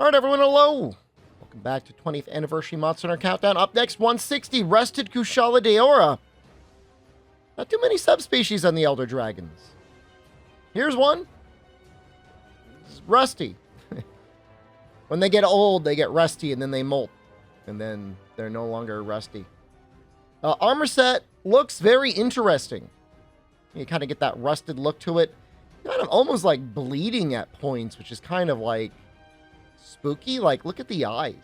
All right, everyone, hello. Welcome back to 20th Anniversary Monster Hunter Countdown. Up next, 160, Rusted Kushala Deora. Not too many subspecies on the Elder Dragons. Here's one. It's rusty. When they get old, they get rusty, and then they molt. And then they're no longer rusty. Armor set looks very interesting. You kind of get that rusted look to it. Kind of almost like bleeding at points, which is kind of like spooky. Like, look at the eyes.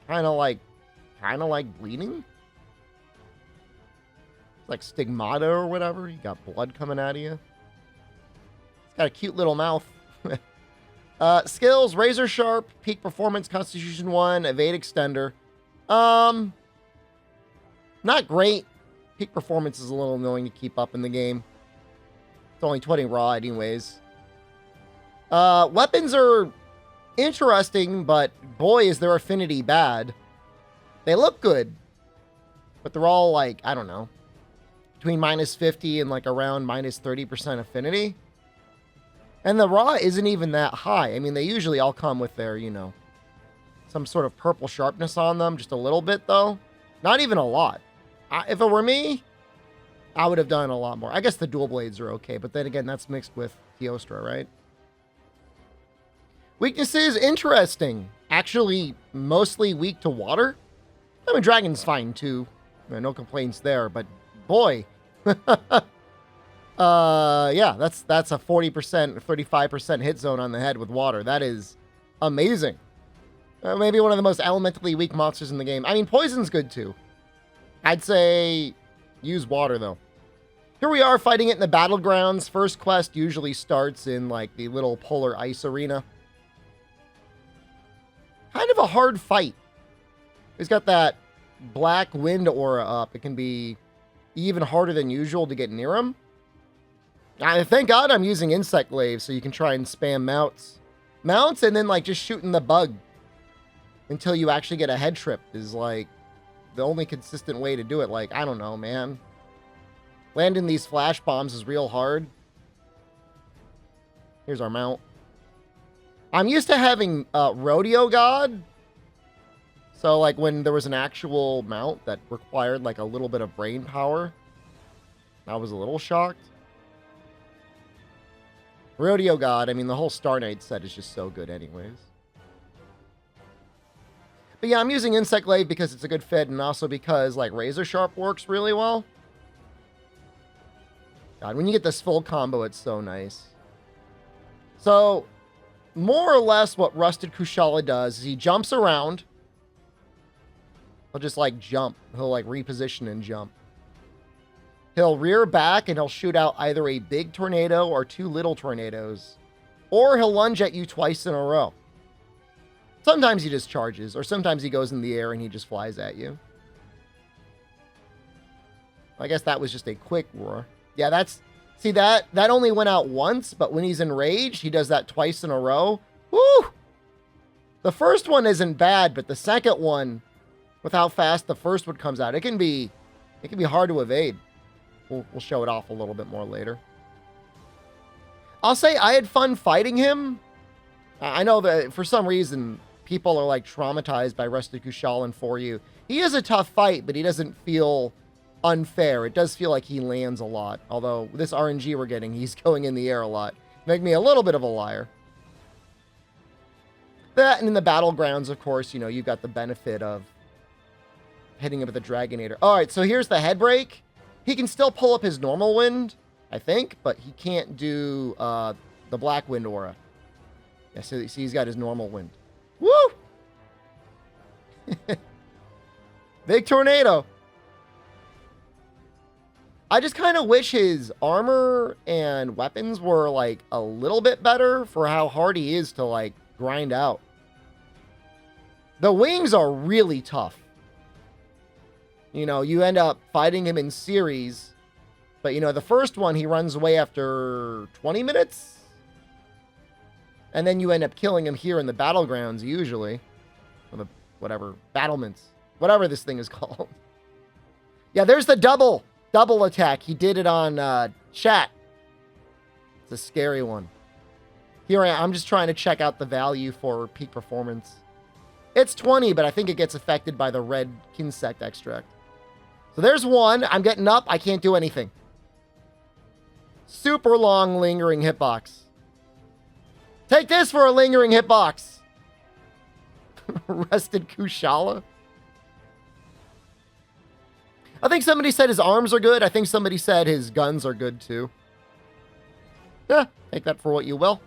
Kind of like bleeding. Like stigmata or whatever. You got blood coming out of you. It's got a cute little mouth. Skills, Razor Sharp, Peak Performance, Constitution 1, Evade Extender. Not great. Peak Performance is a little annoying to keep up in the game. It's only 20 raw anyways. Weapons are interesting, but boy, is their affinity bad. They look good, but they're all like, I don't know, between minus 50 and like around minus 30% affinity. And the raw isn't even that high. I mean, they usually all come with their, you know, some sort of purple sharpness on them. Just a little bit, though. Not even a lot. If it were me, I would have done a lot more. I guess the dual blades are okay, but then again, that's mixed with Teostra, right? Weaknesses, interesting. Actually, mostly weak to water. I mean, Dragon's fine, too. No complaints there, but boy. Yeah, that's a 40%, 35% hit zone on the head with water. That is amazing. Maybe one of the most elementally weak monsters in the game. I mean, poison's good, too. I'd say use water, though. Here we are fighting it in the Battlegrounds. First quest usually starts in, like, the little polar ice arena. Kind of a hard fight. He's got that black wind aura up. It can be even harder than usual to get near him. Thank God I'm using Insect Glaive, so you can try and spam mounts. Mounts and then, like, just shooting the bug until you actually get a head trip is, like, the only consistent way to do it. Like, I don't know, man. Landing these flash bombs is real hard. Here's our mount. I'm used to having Rodeo God. So, like, when there was an actual mount that required, like, a little bit of brain power, I was a little shocked. Rodeo God, I mean, the whole Star Knight set is just so good anyways. But yeah, I'm using Insect Glaive because it's a good fit, and also because, like, Razor Sharp works really well. God, when you get this full combo, it's so nice. So, more or less what Rusted Kushala does is he jumps around. He'll just, like, jump. He'll, like, reposition and jump. He'll rear back and he'll shoot out either a big tornado or two little tornadoes. Or he'll lunge at you twice in a row. Sometimes he just charges, or sometimes he goes in the air and he just flies at you. I guess that was just a quick roar. Yeah, that's... See, that only went out once, but when he's enraged, he does that twice in a row. Woo! The first one isn't bad, but the second one, with how fast the first one comes out, it can be hard to evade. We'll show it off a little bit more later. I'll say I had fun fighting him. I know that for some reason, people are like traumatized by Rusted Kushala and For You. He is a tough fight, but he doesn't feel unfair. It does feel like he lands a lot. Although this RNG we're getting, he's going in the air a lot. Make me a little bit of a liar. That, and in the Battlegrounds, of course, you know, you've got the benefit of hitting him with the Dragonator. All right, so here's the head break. He can still pull up his normal wind, I think, but he can't do the black wind aura. Yeah, so see, he's got his normal wind. Woo! Big tornado. I just kind of wish his armor and weapons were, like, a little bit better for how hard he is to, like, grind out. The wings are really tough. You know, you end up fighting him in series. But, you know, the first one, he runs away after 20 minutes. And then you end up killing him here in the Battlegrounds, usually. Or the, whatever, battlements. Whatever this thing is called. Yeah, there's the double attack. He did it on chat. It's a scary one. Here I am. I'm just trying to check out the value for peak performance. It's 20, but I think it gets affected by the red insect extract. So there's one. I'm getting up. I can't do anything. Super long lingering hitbox. Take this for a lingering hitbox. Rested Kushala. I think somebody said his arms are good. I think somebody said his guns are good too. Yeah, take that for what you will.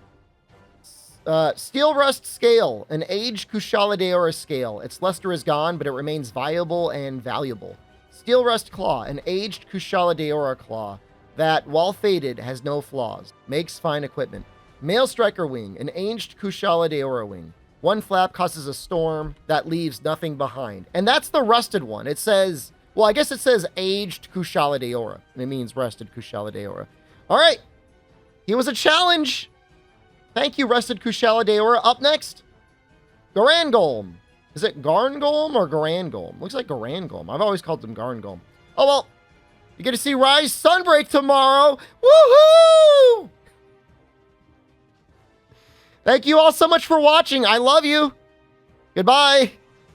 Steel Rust Scale, an aged Kushala Daora scale. Its luster is gone, but it remains viable and valuable. Steel Rust Claw, an aged Kushala Daora claw that, while faded, has no flaws. Makes fine equipment. Male Striker Wing, an aged Kushala Daora wing. One flap causes a storm that leaves nothing behind. And that's the rusted one. It says, well, I guess it says aged Kushala Daora, and it means rusted Kushala Daora. All right. He was a challenge. Thank you, Rusted Kushala Daora. Up next, Garangolm. Is it Garngolm or Garangolm? Looks like Garangolm. I've always called them Garngolm. Oh, well. You get to see Rise Sunbreak tomorrow. Woohoo! Thank you all so much for watching. I love you. Goodbye.